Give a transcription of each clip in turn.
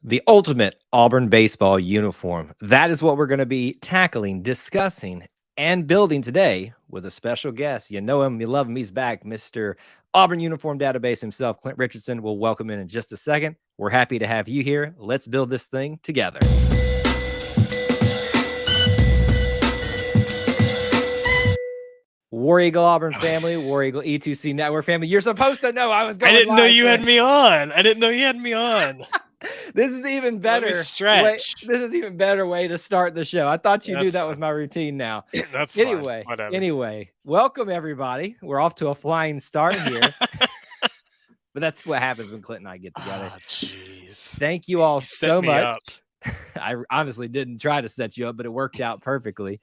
The ultimate Auburn baseball uniform. That is what we're going to be tackling, discussing, and building today with a special guest. You know him, you love him. He's back, Mr. Auburn Uniform Database himself, Clint Richardson. We'll welcome in just a second. We're happy to have you here. Let's build this thing together. War Eagle Auburn family, War Eagle E2C Network family. You're supposed to know I was going I didn't know you live. had me on. I didn't know you had me on. This is even better. Let me stretch. This is even better way to start the show. I thought you knew that was my routine now. That's Anyway, fine. Whatever. Anyway, welcome everybody. We're off to a flying start here. But that's what happens when Clint and I get together. Oh, jeez. Thank you all so much. Up. I honestly didn't try to set you up, but it worked out perfectly.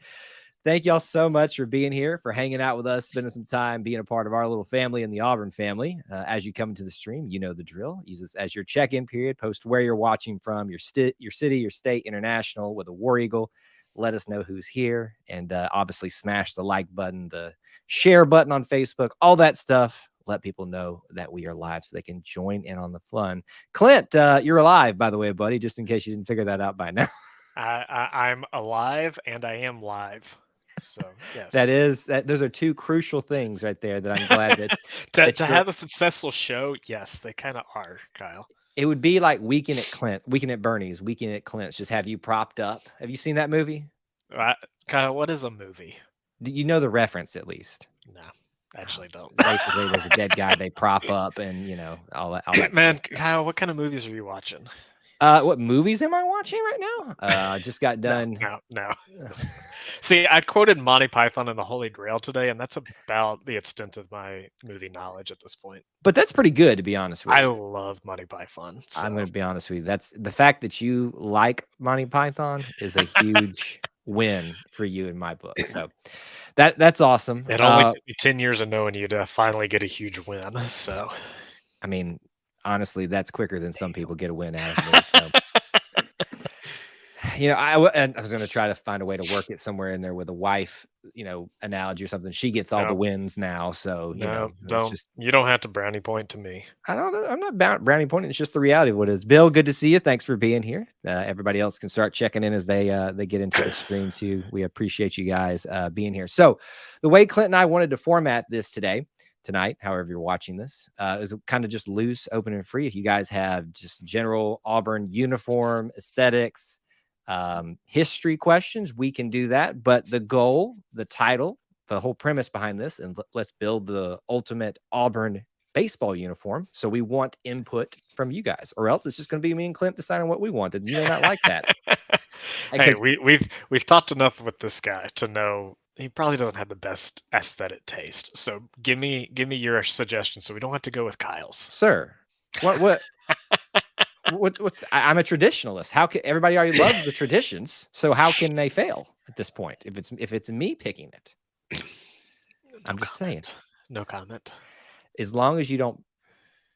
Thank y'all so much for being here, for hanging out with us, spending some time being a part of our little family in the Auburn family. As you come into the stream, you know the drill. Use this as your check-in period. Post where you're watching from, your city, your state, international with a War Eagle. Let us know who's here. And obviously smash the like button, the share button on Facebook, all that stuff. Let people know that we are live so they can join in on the fun. Clint, you're alive, by the way, buddy, just in case you didn't figure that out by now. I'm alive and I am live. So yes, those are two crucial things right there that I'm glad that to have a successful show. Yes, they kind of are, Kyle. It would be like Weekend at Bernie's, Weekend at Clint's. Just have you propped up. Have you seen that movie? Kyle, what is a movie? Do you know the reference at least? No, actually don't. Basically, there's a dead guy they prop up, and you know all that. Man, Kyle, what kind of movies are you watching? What movies am I watching right now? I just got done. No. See, I quoted Monty Python and the Holy Grail today, and that's about the extent of my movie knowledge at this point. But that's pretty good, to be honest with you. I love Monty Python. So. I'm going to be honest with you. That's the fact that you like Monty Python is a huge win for you in my book. So that's awesome. It only took me 10 years of knowing you to finally get a huge win. So, I mean, honestly, that's quicker than some people get a win out of me. So. You know, I was going to try to find a way to work it somewhere in there with a wife, you know, analogy or something. She gets all the wins now. So, you know, you don't have to brownie point to me. I don't know. I'm not brownie pointing. It's just the reality of what it is. Bill, good to see you. Thanks for being here. Everybody else can start checking in as they get into the stream too. We appreciate you guys being here. So the way Clint and I wanted to format this tonight, however you're watching this, is kind of just loose, open and free. If you guys have just general Auburn uniform aesthetics, history questions, we can do that. But the goal, the title, the whole premise behind this, and let's build the ultimate Auburn baseball uniform. So we want input from you guys, or else it's just going to be me and Clint deciding what we wanted. You may not like that. Hey, we've talked enough with this guy to know he probably doesn't have the best aesthetic taste. So give me your suggestion, so we don't have to go with Kyle's. Sir, what? I'm a traditionalist. How can everybody already loves the traditions? So how can they fail at this point? If it's me picking it, I'm just saying. No comment. As long as you don't,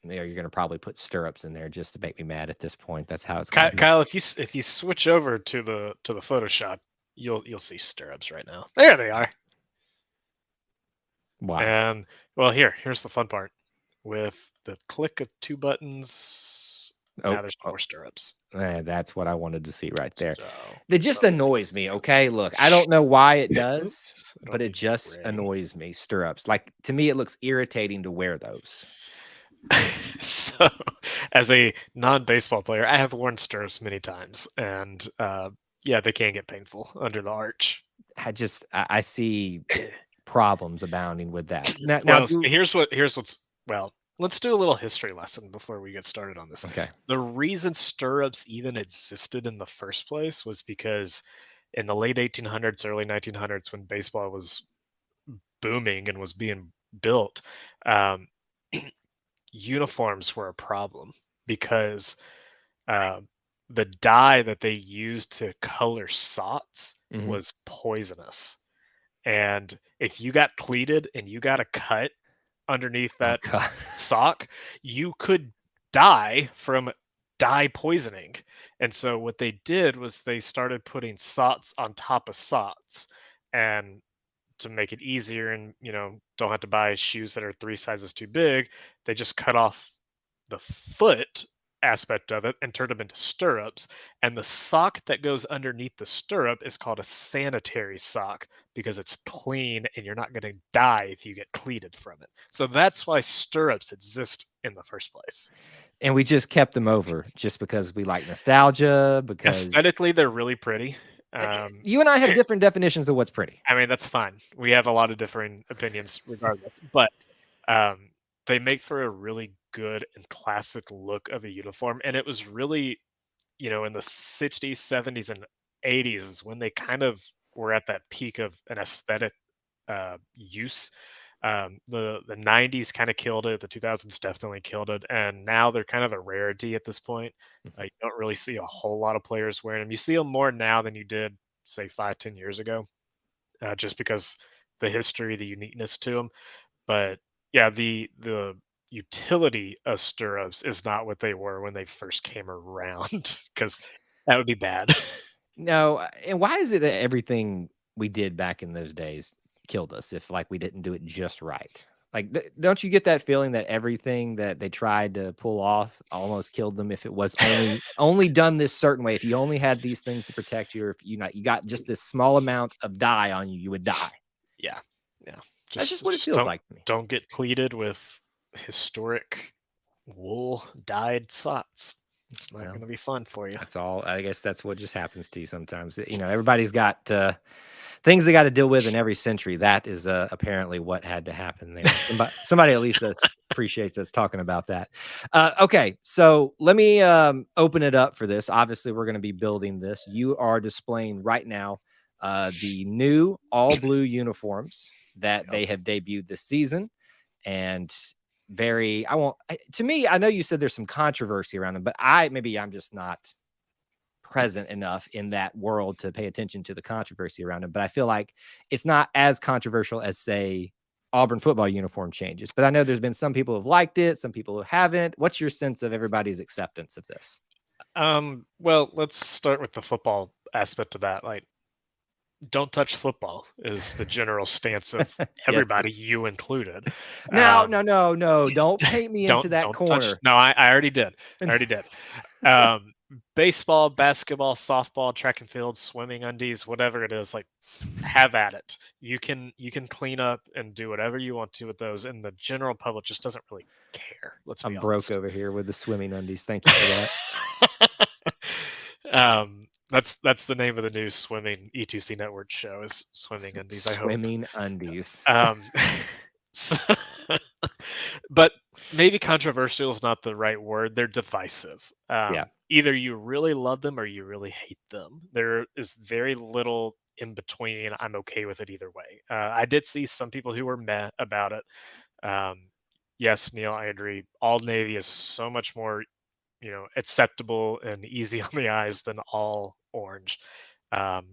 you're going to probably put stirrups in there just to make me mad at this point. That's how it's going. Kyle, if you switch over to the Photoshop, you'll see stirrups right now. There they are. Wow. And well, here's the fun part. With the click of two buttons. Now there's more stirrups. That's what I wanted to see right there. It just annoys me. Okay, look, I don't know why it does, but it just annoys me. Stirrups, like to me, it looks irritating to wear those. So, as a non-baseball player, I have worn stirrups many times, and yeah, they can get painful under the arch. I see problems abounding with that. Now here's what's let's do a little history lesson before we get started on this. Okay. The reason stirrups even existed in the first place was because in the late 1800s, early 1900s, when baseball was booming and was being built, uniforms were a problem because the dye that they used to color sots was poisonous. And if you got cleated and you got a cut underneath that sock, you could die from dye poisoning. And so what they did was they started putting sots on top of sots, and to make it easier and don't have to buy shoes that are 3 sizes too big, they just cut off the foot aspect of it and turned them into stirrups. And the sock that goes underneath the stirrup is called a sanitary sock because it's clean and you're not going to die if you get cleated from it. So that's why stirrups exist in the first place. And we just kept them over just because we like nostalgia, because Aesthetically, they're really pretty. you and I have different definitions of what's pretty. I mean, that's fine. We have a lot of differing opinions regardless, but um, they make for a really good and classic look of a uniform. And it was really, in the 60s, 70s, and 80s is when they kind of were at that peak of an aesthetic use. The 90s kind of killed it. The 2000s definitely killed it. And now they're kind of a rarity at this point. You don't really see a whole lot of players wearing them. You see them more now than you did, say, 5-10 years ago, just because the history, the uniqueness to them. But yeah, the utility of stirrups is not what they were when they first came around, because that would be bad. No, and why is it that everything we did back in those days killed us if like we didn't do it just right? Like, don't you get that feeling that everything that they tried to pull off almost killed them if it was only done this certain way? If you only had these things to protect you, or if you got just this small amount of dye on you, you would die. Yeah, yeah. That's just Just what it just feels don't like to me. don't get pleated with historic wool dyed sots. It's not Well, going to be fun for you. that's all. I guess that's what just happens to you sometimes. Everybody's got things they got to deal with in every century. That is apparently what had to happen there. Somebody at least appreciates us talking about that. Okay, so let me open it up for this. Obviously, we're going to be building this. You are displaying right now the new all blue uniforms that they have debuted this season, and to me, I know you said there's some controversy around them, but I'm just not present enough in that world to pay attention to the controversy around them. But I feel like it's not as controversial as, say, Auburn football uniform changes. But I know there's been some people who've liked it, some people who haven't. What's your sense of everybody's acceptance of this? Well, let's start with the football aspect of that. Like, don't touch football is the general stance of Yes. everybody, you included. No, Um, no, no, no. Don't paint me into that don't touch. corner. No, I already did. I already did. Um, Baseball, basketball, softball, track and field, swimming undies, whatever it is, like, have at it. You can clean up and do whatever you want to with those, and the general public just doesn't really care. Let's be I'm broke honest. over here with the swimming undies. Thank you for that. That's the name of the new swimming E2C network show is Swimming Undies, I hope. Swimming undies. Um, so, but maybe controversial is not the right word. They're divisive. Yeah. Either you really love them or you really hate them. There is very little in between. I'm okay with it either way. I did see some people who were meh about it. Yes, Neil, I agree. All navy is so much more, acceptable and easy on the eyes than all orange. Um,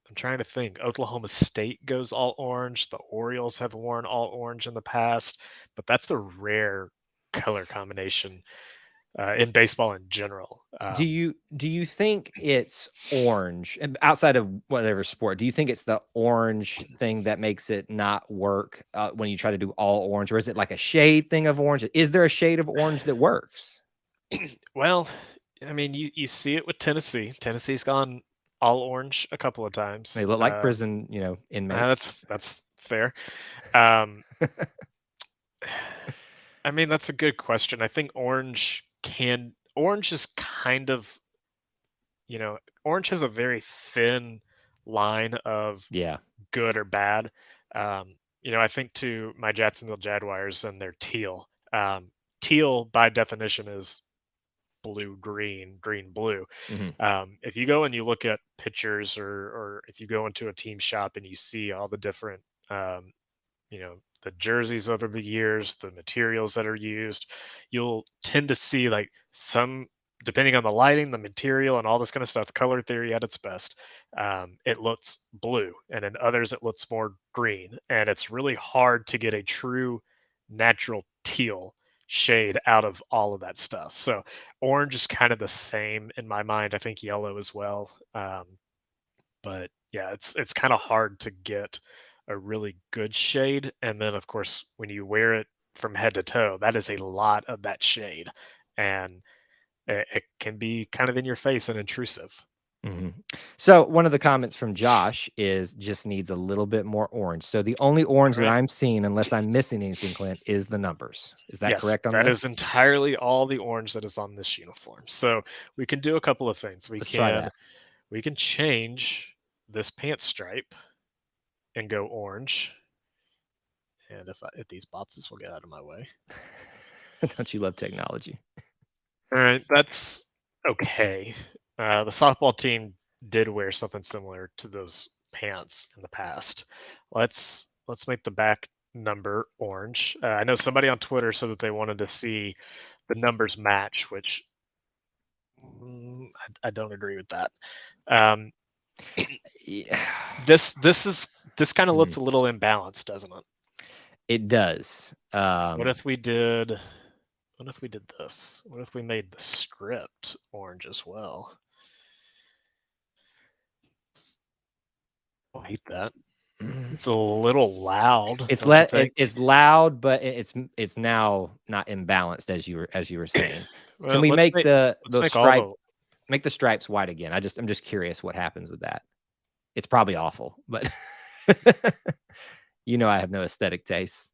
I'm trying to think. Oklahoma State goes all orange. The Orioles have worn all orange in the past, but that's a rare color combination in baseball in general. Do you think it's orange outside of whatever sport? Do you think it's the orange thing that makes it not work when you try to do all orange, or is it like a shade thing of orange? Is there a shade of orange that works? Well, I mean, you see it with Tennessee. Tennessee's gone all orange a couple of They times. look like prison, inmates. That's fair. Um, I mean, that's a good question. I think orange is kind of, orange has a very thin line of Yeah. good or bad. I think to my Jacksonville Jaguars and their teal. Teal by definition is blue, green, green, blue. Mhm. If you go and you look at pictures, or if you go into a team shop and you see all the different, the jerseys over the years, the materials that are used, you'll tend to see like some, depending on the lighting, the material, and all this kind of stuff, color theory at its best. It looks blue, and in others it looks more green, and it's really hard to get a true natural teal shade out of all of that stuff. So orange is kind of the same in my mind. I think yellow as well. But yeah, it's kind of hard to get a really good shade. And then of course, when you wear it from head to toe, that is a lot of that shade. And it can be kind of in your face and intrusive. So one of the comments from Josh is just needs a little bit more orange. So the only orange that I'm seeing, unless I'm missing anything, Clint, is the numbers. Is that correct on that this? is entirely all the orange that is on this uniform. So we can do a couple of things. Let's try that. We can change this pant stripe and go orange. And if these boxes will get out of my way. Don't you love technology? All right, that's okay. The softball team did wear something similar to those pants in the past. Let's make the back number orange. I know somebody on Twitter said that they wanted to see the numbers match, which I don't agree with that. This kind of looks a little imbalanced, doesn't it? It does. What if we did this? What if we made the script orange as well? I hate that. It's a little loud. It's loud, but it's now not imbalanced as you were saying. Well, can we make the stripes make the stripes white again? I'm just curious what happens with that. It's probably awful, but I have no aesthetic taste.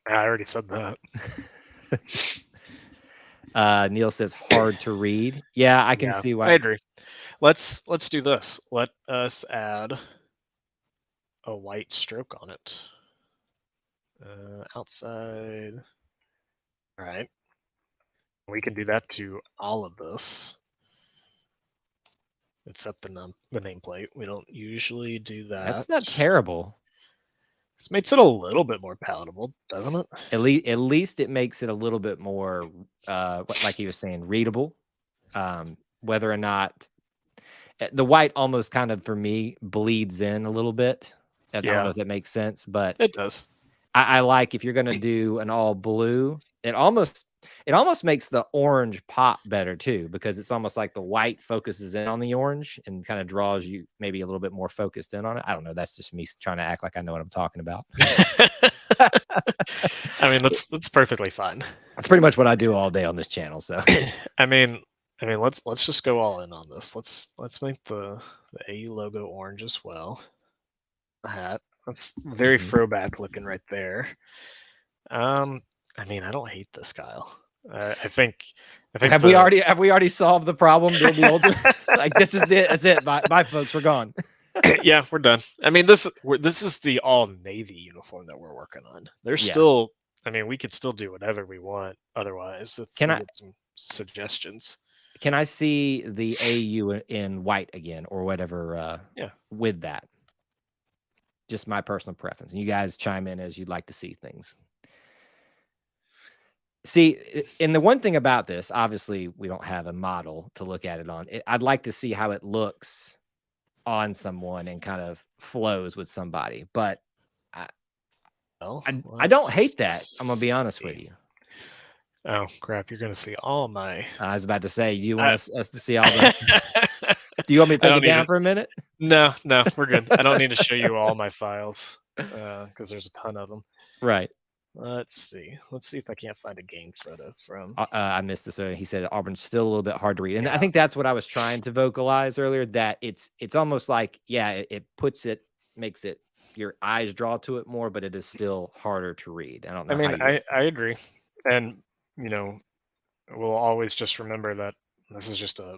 I already said that. Neil says hard to read. Yeah, I can see why. I agree. Let's do this. Let us add a white stroke on it. Outside. All right. We can do that to all of this, except the nameplate. We don't usually do that. That's not terrible. This makes it a little bit more palatable, doesn't it? At least it makes it a little bit more, like he was saying, readable. Whether or not the white almost kind of for me bleeds in a little bit. I don't know if that makes sense, but it does. I like if you're going to do an all blue, it almost makes the orange pop better too, because it's almost like the white focuses in on the orange and kind of draws you maybe a little bit more focused in on it. I don't know. That's just me trying to act like I know what I'm talking about. I mean, that's perfectly fine. That's pretty much what I do all day on this channel. So, I mean, let's just go all in on this. Let's make the AU logo orange as well. The hat. That's very throwback looking right there. I mean, I don't hate this, Kyle. I think have we already solved the problem? Like this is it. That's it. Bye, folks. We're gone. Yeah, we're done. I mean, this is the all navy uniform that we're working on. There's still. I mean, we could still do whatever we want. Otherwise, can I get some suggestions? Can I see the AU in white again or whatever? With that. Just my personal preference. And you guys chime in as you'd like to see things. See, and the one thing about this, obviously, we don't have a model to look at it on. I'd like to see how it looks on someone and kind of flows with somebody. But I don't hate that. I'm going to be honest with you. Oh, crap. You're going to see all my... I was about to say, do you want us to see all the... Do you want me to take it down for a minute? No, we're good. I don't need to show you all my files because there's a ton of them. Right. Let's see if I can't find a game photo from. I missed this. He said Auburn's still a little bit hard to read, and I think that's what I was trying to vocalize earlier. That it's almost like it makes it your eyes draw to it more, but it is still harder to read. I don't know. I mean, I agree, and we'll always just remember that this is just a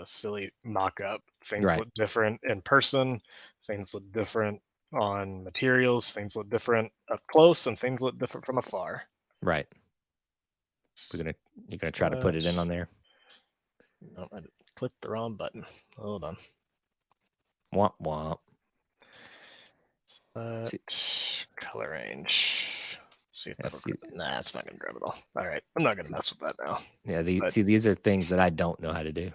silly mock-up. Things look different in person. Things look different on materials. Things look different up close, and things look different from afar. Right. You're gonna try to put it in on there. No, I clicked the wrong button. Hold on. Womp womp. Color range. See if that's nah, it's not gonna grab it all. All right, I'm not gonna mess with that now. Yeah, these are things that I don't know how to do.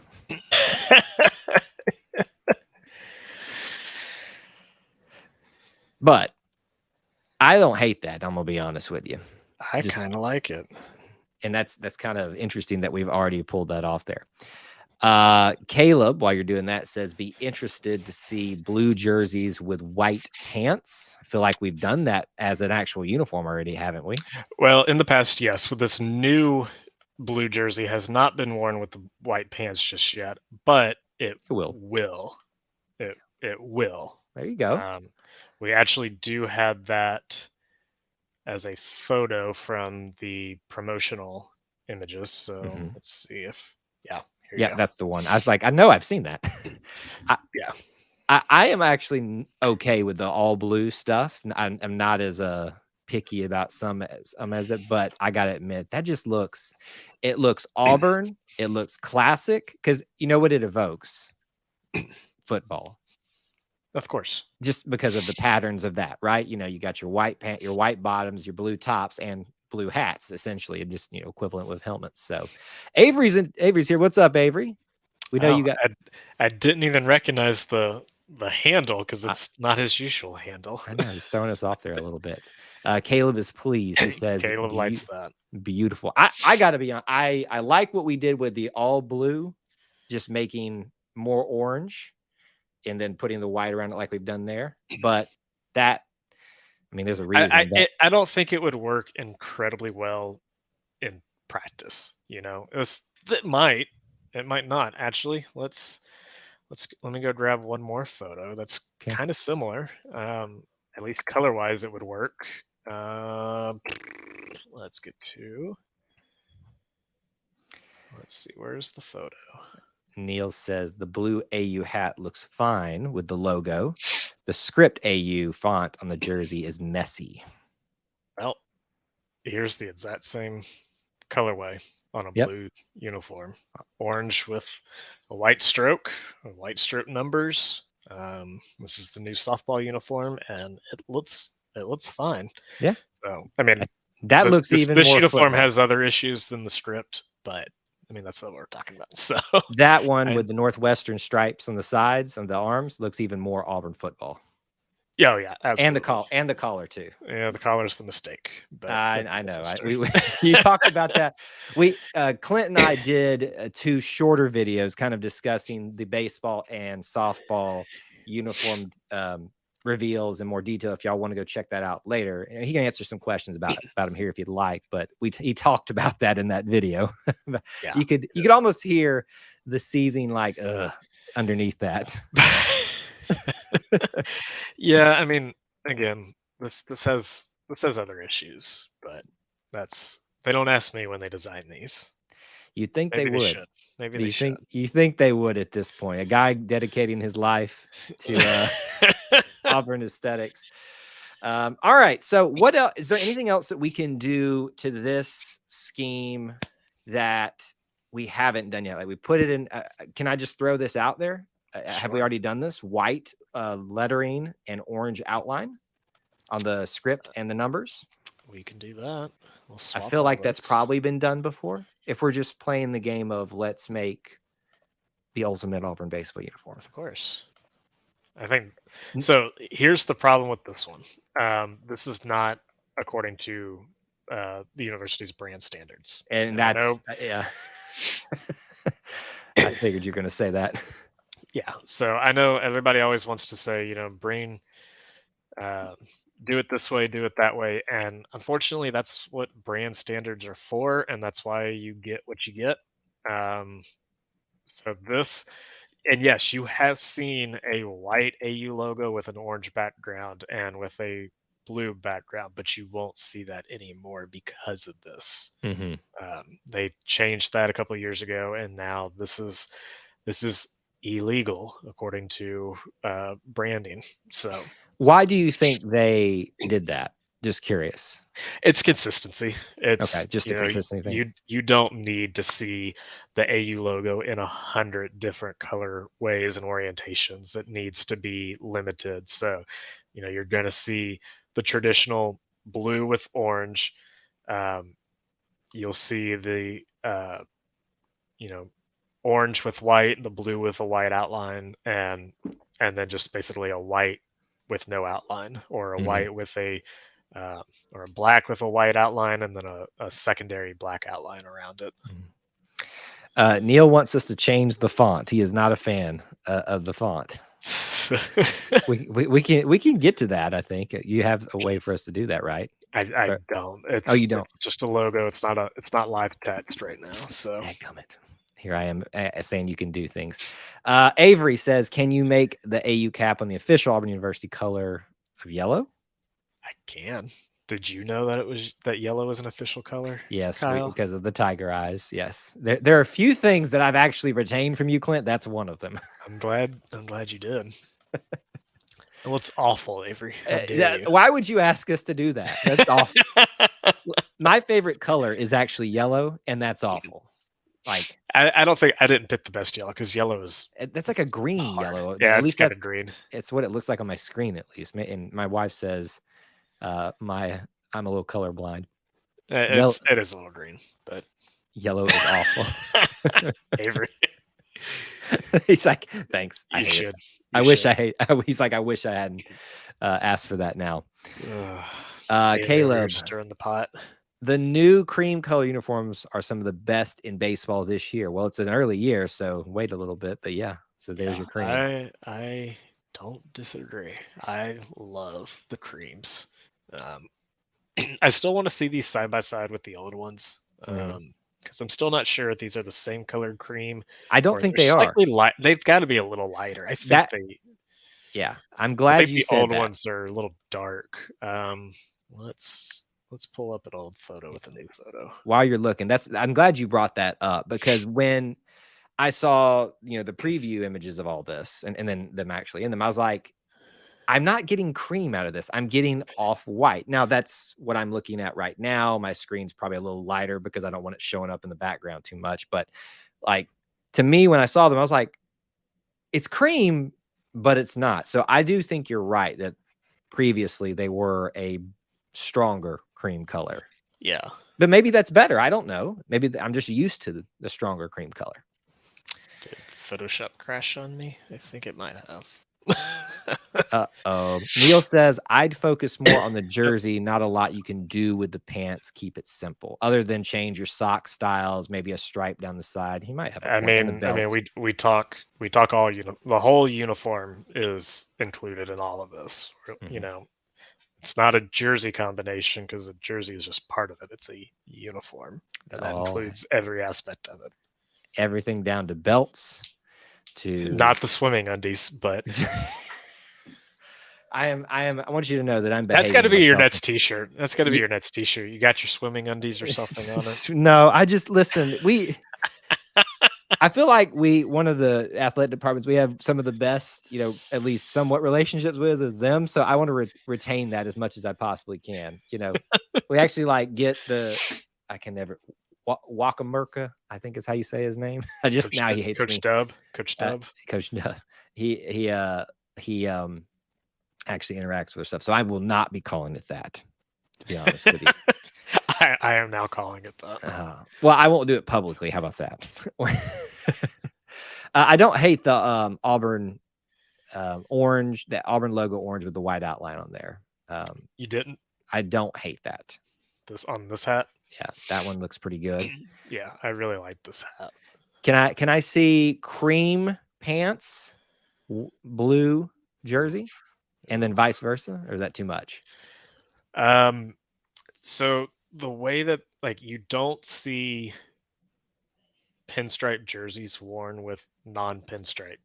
But I don't hate that. I'm gonna be honest with you. I kind of like it, and that's kind of interesting that we've already pulled that off there. Caleb, while you're doing that, says be interested to see blue jerseys with white pants. I feel like we've done that as an actual uniform already, haven't we? Well, in the past, yes. With this new blue jersey has not been worn with the white pants just yet, but it will. It will. There you go. We actually do have that as a photo from the promotional images. So let's see if, yeah, here you go. That's the one. I was like, I know I've seen that. I am actually okay with the all blue stuff. I'm not as picky about some as it, but I gotta admit that just looks Auburn. It looks classic because you know what it evokes? Football. Of course. Just because of the patterns of that, right? You know, you got your white your white bottoms, your blue tops, and blue hats, essentially, and just equivalent with helmets. So Avery's here. What's up, Avery? We know you got. I didn't even recognize the handle because it's not his usual handle. I know he's throwing us off there a little bit. Caleb is pleased. He says Caleb likes that. Beautiful. I gotta be on. I like what we did with the all blue, just making more orange and then putting the white around it like we've done there. But that, I mean, there's a reason. I don't think it would work incredibly well in practice. It might not actually. Let me go grab one more photo that's kind of similar. At least color wise, it would work. Let's see, where's the photo? Neil says the blue AU hat looks fine with the logo. The script AU font on the jersey is messy. Well, here's the exact same colorway on a blue uniform. Orange with a white stroke numbers. This is the new softball uniform, and it looks fine. Yeah. So, I mean, that looks even this more uniform football. has other issues than the script, but I mean, that's what we're talking about. So that one with the Northwestern stripes on the sides and the arms looks even more Auburn football. Oh yeah, absolutely. And the collar too. Yeah, the collar's the mistake. But I know. You talked about that. Clint and I did 2 shorter videos, kind of discussing the baseball and softball uniform reveals in more detail. If y'all want to go check that out later, and he can answer some questions about him here if you'd like. But he talked about that in that video. You could almost hear the seething like underneath that. Yeah, I mean, again, this has other issues, but they don't ask me when they design these. You'd think they would. Maybe they should. You think they would at this point? A guy dedicating his life to Auburn aesthetics. All right. So what else? Is there anything else that we can do to this scheme that we haven't done yet? Like we put it in. Can I just throw this out there? Sure. Have we already done this? White lettering and orange outline on the script and the numbers. We can do that. I feel like that's probably been done before. If we're just playing the game of let's make the ultimate Auburn baseball uniform. Of course. I think so. Here's the problem with this one. This is not according to the university's brand standards. And that's yeah. I figured you're going to say that. Yeah. So I know everybody always wants to say, bring, do it this way, do it that way. And unfortunately, that's what brand standards are for. And that's why you get what you get. So this, and yes, you have seen a white AU logo with an orange background and with a blue background, but you won't see that anymore because of this. Mm-hmm. They changed that a couple of years ago, and now this is illegal according to branding. So why do you think they did that? Just curious. It's consistency. It's okay, just a consistency thing. You don't need to see the AU logo in 100 different color ways and orientations. It needs to be limited. So, you're going to see the traditional blue with orange. You'll see the orange with white, the blue with a white outline, and then just basically a white with no outline, or a white with or a black with a white outline, and then a secondary black outline around it. Neil wants us to change the font. He is not a fan of the font. we can get to that. I think you have a way for us to do that, right? I don't. You don't? It's just a logo. It's not live text right now. So Dadgummit. Here I am saying you can do things. Avery says, can you make the AU cap on the official Auburn University color of yellow? I can. Did you know that yellow is an official color? Yes, Kyle? because of the tiger eyes. Yes, there are a few things that I've actually retained from you, Clint. That's one of them. I'm glad you did. Well, it's awful, Avery. How dare you? Why would you ask us to do that? That's awful. My favorite color is actually yellow, and that's awful. Like, I don't think I didn't pick the best yellow because yellow is that's like a green hard. yellow. Yeah, At least kind of green. It's what it looks like on my screen, at least. And my wife says, I'm a little colorblind. It is a little green, but yellow is awful. Avery. He's like, thanks. You should. He's like, I wish I hadn't asked for that now. Caleb, stirring the pot. The new cream color uniforms are some of the best in baseball this year. Well, it's an early year, so wait a little bit, but yeah. So there's your cream. I don't disagree. I love the creams. I still want to see these side by side with the old ones. Because I'm still not sure if these are the same colored cream. I don't think they are. They've got to be a little lighter. I think Yeah, I'm glad you said that. The old ones are a little dark. Let's pull up an old photo with a new photo. While you're looking, I'm glad you brought that up, because when I saw the preview images of all this and then them actually in them, I was like, I'm not getting cream out of this. I'm getting off-white. Now, that's what I'm looking at right now. My screen's probably a little lighter because I don't want it showing up in the background too much. But like, to me, when I saw them, I was like, it's cream, but it's not. So I do think you're right that previously they were a stronger cream color. Yeah. But maybe that's better. I don't know. Maybe I'm just used to the stronger cream color. Did Photoshop crash on me? I think it might have. Neil says, I'd focus more on the jersey. Not a lot you can do with the pants. Keep it simple, other than change your sock styles, maybe a stripe down the side. He might have a point. we talk all the whole uniform is included in all of this. It's not a jersey combination because a jersey is just part of it. It's a uniform, and that includes every aspect of it. Everything down to belts, to not the swimming undies, but I want you to know that I'm. That's got to be your Nets t-shirt. That's got to be your Nets t-shirt. You got your swimming undies or something on it? No, I just listen. I feel like one of the athletic departments we have some of the best, at least somewhat relationships with is them. So I want to retain that as much as I possibly can. We actually get I can never Wakamerka, I think is how you say his name. He hates Coach me. Coach Dub. Coach Dub. He actually interacts with stuff. So I will not be calling it that, to be honest with you. I am now calling it that. Well, I won't do it publicly. How about that? I don't hate the Auburn orange, the Auburn logo orange with the white outline on there. You didn't? I don't hate that. On this hat? Yeah, that one looks pretty good. Yeah, I really like this hat. Can I see cream pants, blue jersey, and then vice versa, or is that too much? So the way that you don't see pinstripe jerseys worn with non-pinstripe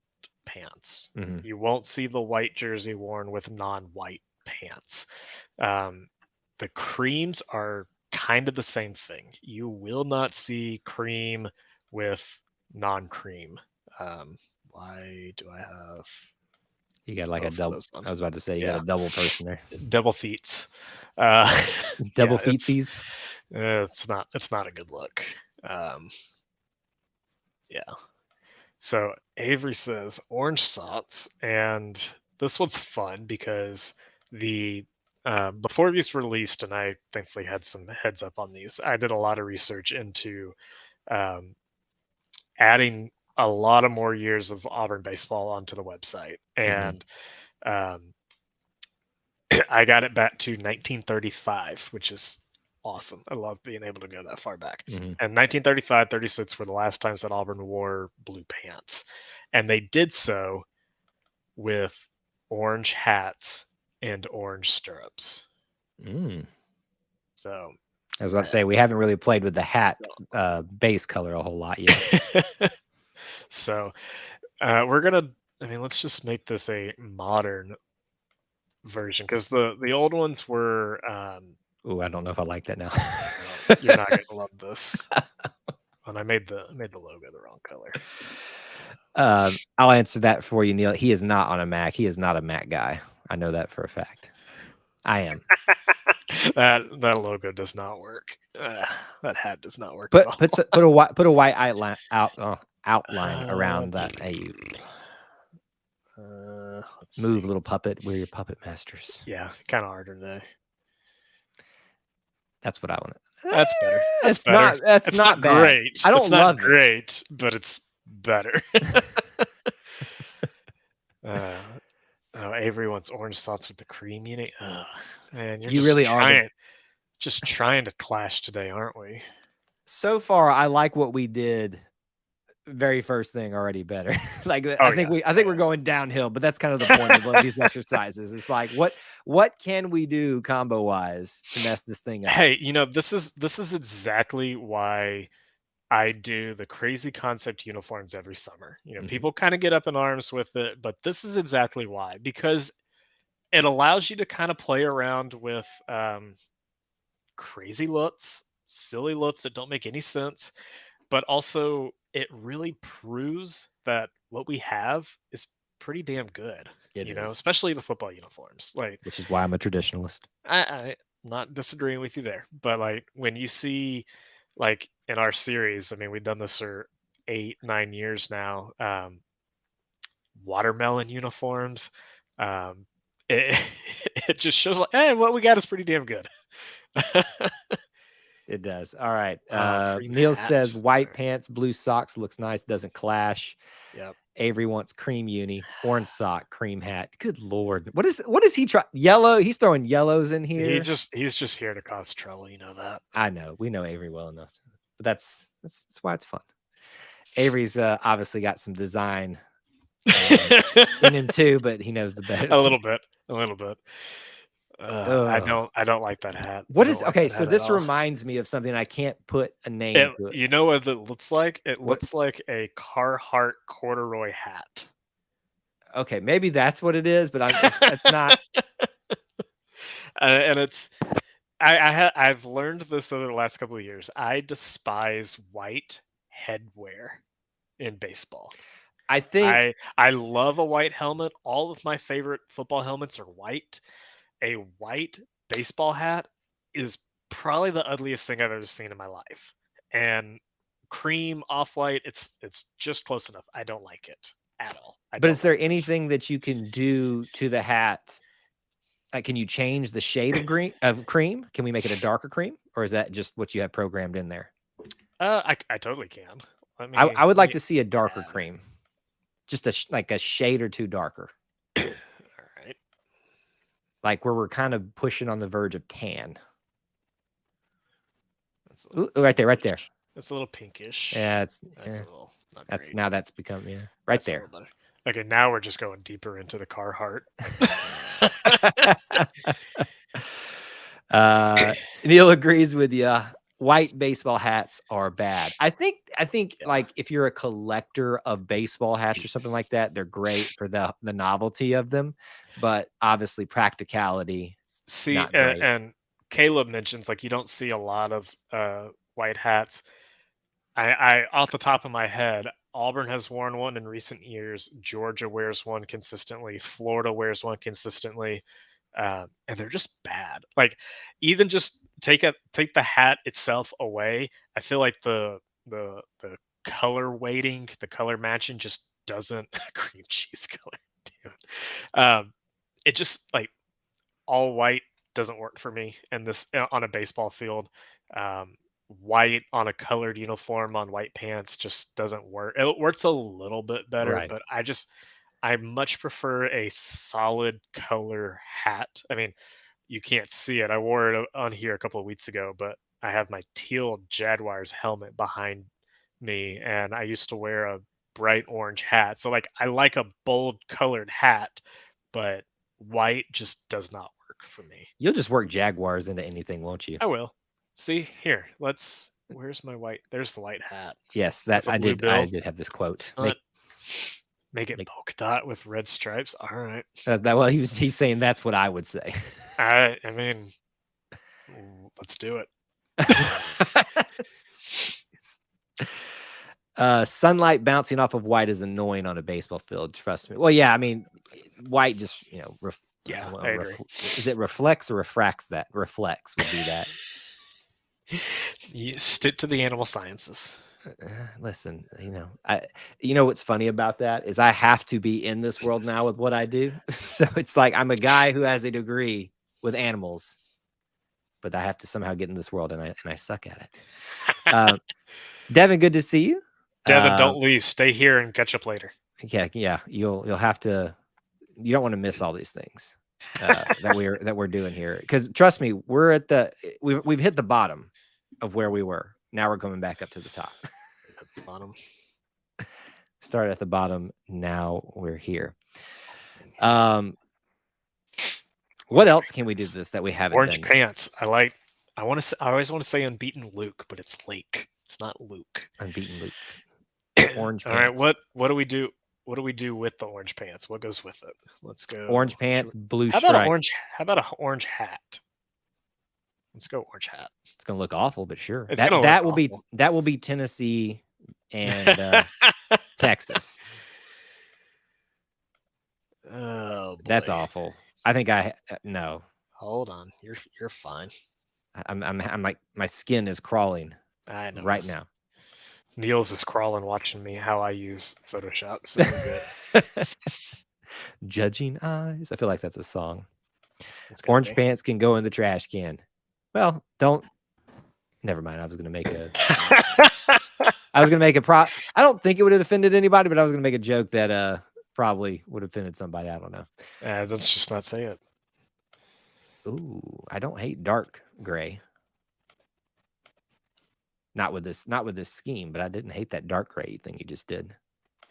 pants. Mm-hmm. You won't see the white jersey worn with non-white pants. The creams are kind of the same thing. You will not see cream with non-cream. Why do I have? You got a double. I was about to say you got a double person there. Double feets. Double feetsies. It's not a good look. Yeah. So Avery says orange socks, and this one's fun because before these were released, and I thankfully had some heads up on these, I did a lot of research into adding a lot of more years of Auburn baseball onto the website, and I got it back to 1935, which is awesome. I love being able to go that far back. And 1935, 36 were the last times that Auburn wore blue pants, and they did so with orange hats and orange stirrups. So I was about to say, we haven't really played with the hat base color a whole lot yet. So we're gonna. I mean, let's just make this a modern version because the old ones were. Oh, I don't know if I like that now. You're not gonna love this. And I made the logo the wrong color. I'll answer that for you, Neil. He is not on a Mac. He is not a Mac guy. I know that for a fact. I am. that logo does not work. That hat does not work Put at all. put a white outline around that. Hey, Let's move, see. little puppet. We're your puppet masters. Yeah, kind of hard today. That's what I want. That's better. That's it's better. not. That's it's not bad. great. I don't it's love not great, but it's better. Avery wants orange thoughts with the cream unit. Man, you really are just trying to clash today, aren't we? So far, I like what we did. Very first thing already better. Like I think we're going downhill, but that's kind of the point of these exercises. It's like what can we do combo wise to mess this thing up? Hey, this is exactly why I do the crazy concept uniforms every summer. People kind of get up in arms with it, but this is exactly why, because it allows you to kind of play around with crazy looks, silly looks that don't make any sense, but also it really proves that what we have is pretty damn good. Especially the football uniforms, which is why I'm a traditionalist. I'm not disagreeing with you there, but when you see in our series, I mean, we've done this for 8-9 years now. Watermelon uniforms, it it just shows hey, what we got is pretty damn good. It does. All right. Neil says white pants, blue socks looks nice, doesn't clash. Yep. Avery wants cream uni, orange sock, cream hat. Good Lord. What is he trying? Yellow. He's throwing yellows in here. He's just here to cause trouble. You know that. I know. We know Avery well enough. But that's why it's fun. Avery's obviously got some design in him too, but he knows the better. A little bit. I don't like that hat. What is okay? So this reminds me of something I can't put a name to it. You know what it looks like? It looks like a Carhartt corduroy hat. Okay, maybe that's what it is, but it's not. And it's I've learned this over the last couple of years. I despise white headwear in baseball. I think I love a white helmet. All of my favorite football helmets are white. A white baseball hat is probably the ugliest thing I've ever seen in my life. And cream off-white, it's just close enough. I don't like it at all. But is there anything that you can do to the hat? Can you change the shade of cream? Can we make it a darker cream, or is that just what you have programmed in there? I totally can. I would like to see a darker cream, just like a shade or two darker. All right. Like where we're kind of pushing on the verge of tan. Ooh, right there. It's a little pinkish. Yeah, that's a little. Now that's become right there. Okay, now we're just going deeper into the Carhartt. Neil agrees with you. White baseball hats are bad. I think like if you're a collector of baseball hats or something like that, they're great for the novelty of them, but obviously practicality. See, and Caleb mentions you don't see a lot of white hats. I off the top of my head, Auburn has worn one in recent years. Georgia wears one consistently. Florida wears one consistently. And they're just bad. Even just take the hat itself away. I feel like the color weighting, the color matching just doesn't cream cheese color. Damn it. It just all white doesn't work for me. And this on a baseball field, white on a colored uniform on white pants just doesn't work. It works a little bit better, right. But I much prefer a solid color hat. I mean, you can't see it. I wore it on here a couple of weeks ago, but I have my teal Jaguars helmet behind me, and I used to wear a bright orange hat. So I like a bold colored hat, but white just does not work work for me. You'll just work Jaguars into anything, won't you? I will. See here. Where's my white? There's the white hat. Yes, that I did. I did have this quote. Make it polka dot with red stripes. All right. Well, he's saying that's what I would say. I mean, let's do it. Sunlight bouncing off of white is annoying on a baseball field. Trust me. Well, yeah, I mean, white just I agree. Is it reflects or refracts? That reflects would be that. You stick to the animal sciences. Listen, you know what's funny about that is I have to be in this world now with what I do. So it's like I'm a guy who has a degree with animals, but I have to somehow get in this world, and I suck at it. Devin, good to see you. Devin, don't leave. Stay here and catch up later. Yeah. You'll have to. You don't want to miss all these things that we're doing here, because trust me, we're at we've hit the bottom of where we were. Now we're coming back up to the top. At the bottom. Start at the bottom. Now we're here. What else can we do this that we haven't Orange done? pants. I always want to say unbeaten Luke, but it's Lake. It's not Luke. Unbeaten Luke. Orange All pants. right, what do we do? What do we do with the orange pants? What goes with it? Let's go. Orange pants, blue How stripe. about an orange hat? Let's go orange hat. It's gonna look awful, but sure. It's that will be Tennessee and Texas. Oh, boy. That's awful. I think no. Hold on, you're fine. I'm like, my skin is crawling. I know right now. Niels is crawling watching me how I use Photoshop. So good. Judging eyes. I feel like that's a song. Orange pants can go in the trash can. Well, never mind. I was gonna make a prop. I don't think it would have offended anybody, but I was gonna make a joke that probably would have offended somebody. I don't know. Let's just not say it. Ooh, I don't hate dark gray. Not with this scheme, but I didn't hate that dark gray thing you just did.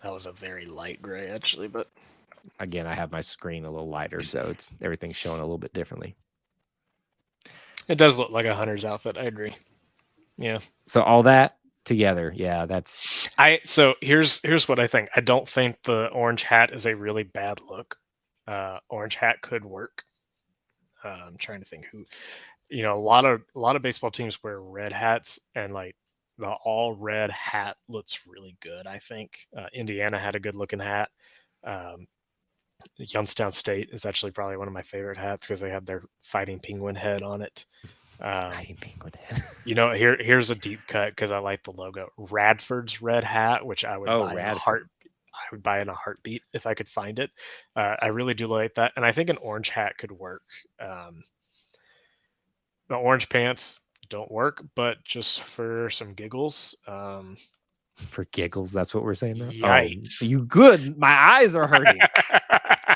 That was a very light gray, actually, but again, I have my screen a little lighter, so everything's showing a little bit differently. It does look like a hunter's outfit. I agree. Yeah. So all that together, yeah, that's. So here's what I think. I don't think the orange hat is a really bad look. Orange hat could work. I'm trying to think who. A lot of baseball teams wear red hats, and like the all red hat looks really good. I think Indiana had a good looking hat. Youngstown State is actually probably one of my favorite hats because they have their fighting penguin head on it. Fighting penguin head. Here's a deep cut because I like the logo. Radford's red hat, which I would buy in a heartbeat if I could find it. I really do like that, and I think an orange hat could work. The orange pants don't work, but just for some giggles. For giggles, that's what we're saying now? Yikes. Oh, you good? My eyes are hurting.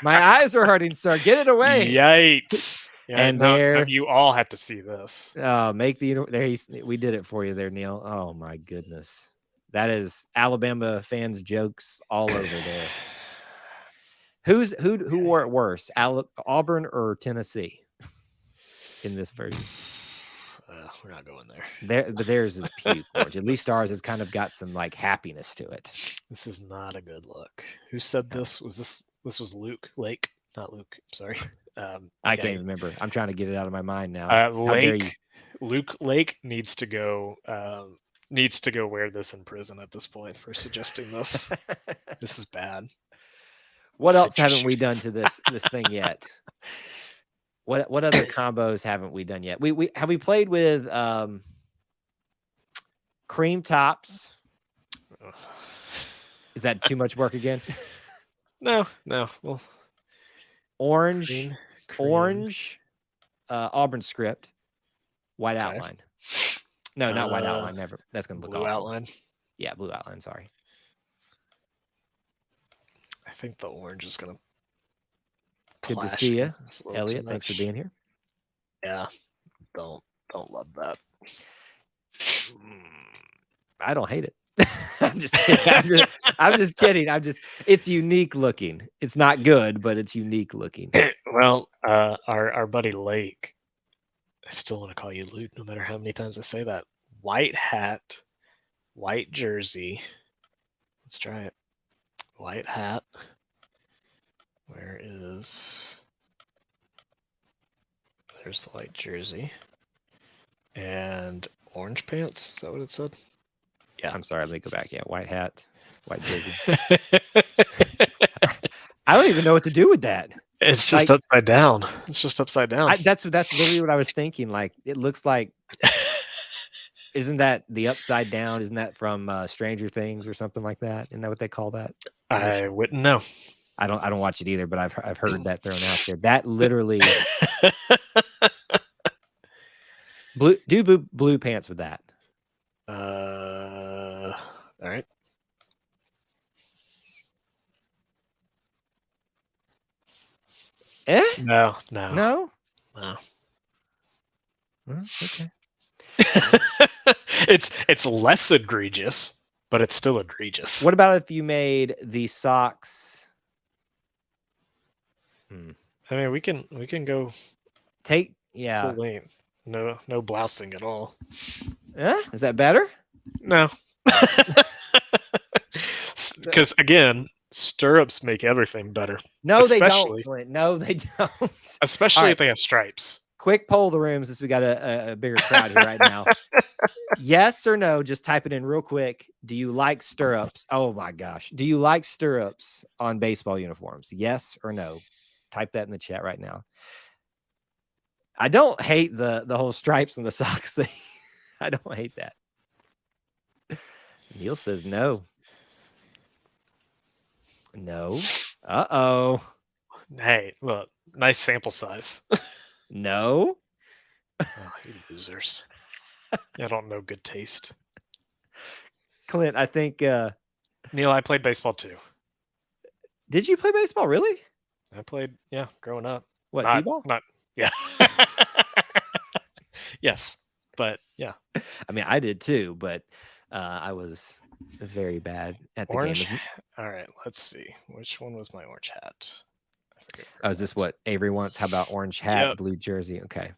My eyes are hurting, sir. Get it away. Yikes. Yeah, and there, you all have to see this. We did it for you there, Neil. Oh my goodness. That is Alabama fans' jokes all over there. Who wore it worse? Auburn or Tennessee? In this version, we're not going there. But theirs is puke orange. At least ours has kind of got some like happiness to it. This is not a good look. Who said this? This was Luke Lake, not Luke. Sorry. I can't even remember. I'm trying to get it out of my mind now. Luke Lake needs to go wear this in prison at this point for suggesting this. This is bad. What else haven't we done to this thing yet? What other combos haven't we done yet? We played with cream tops. Is that too much work again? No. Well, orange, Auburn script, white outline. No, not white outline. Never. That's gonna look blue awful. Outline. Yeah, blue outline. Sorry. I think the orange is gonna. Good to see you, Elliot. Thanks for being here. Yeah, don't love that. I don't hate it. I'm just kidding. I'm just kidding. It's unique looking. It's not good, but it's unique looking. Well, our buddy Lake, I still want to call you Luke, no matter how many times I say that. White hat, white jersey. Let's try it. White hat. Where is? There's the white jersey. And orange pants. Is that what it said? Yeah. I'm sorry. Let me go back. Yeah, white hat, white jersey. I don't even know what to do with that. It's just like, upside down. It's just upside down. That's literally what I was thinking. Like, it looks like. Isn't that the upside down? Isn't that from Stranger Things or something like that? Isn't that what they call that? I wouldn't know. I don't watch it either, but I've heard that thrown out there. That literally blue pants with that. All right. No. Well, okay. It's less egregious, but it's still egregious. What about if you made the socks? I mean, we can go full length. No blousing at all. Is that better? No. Because again, stirrups make everything better. No, they don't, Clint. No, they don't. Especially if they have stripes. Quick poll the room since we got a bigger crowd here right now. Yes or no? Just type it in real quick. Do you like stirrups? Oh my gosh. Do you like stirrups on baseball uniforms? Yes or no? Type that in the chat right now. I don't hate the whole stripes and the socks thing. I don't hate that. Neil says no. No. Uh-oh. Hey, look, nice sample size. No. Oh, you losers. I don't know good taste. Clint, I think Neil, I played baseball too. Did you play baseball, really? I played, yeah, growing up. What, T-ball? Yeah. Yes, but yeah. I mean, I did too, but I was very bad at the game. All right, let's see. Which one was my orange hat? Oh, is this what Avery wants? How about orange hat, blue jersey? Okay.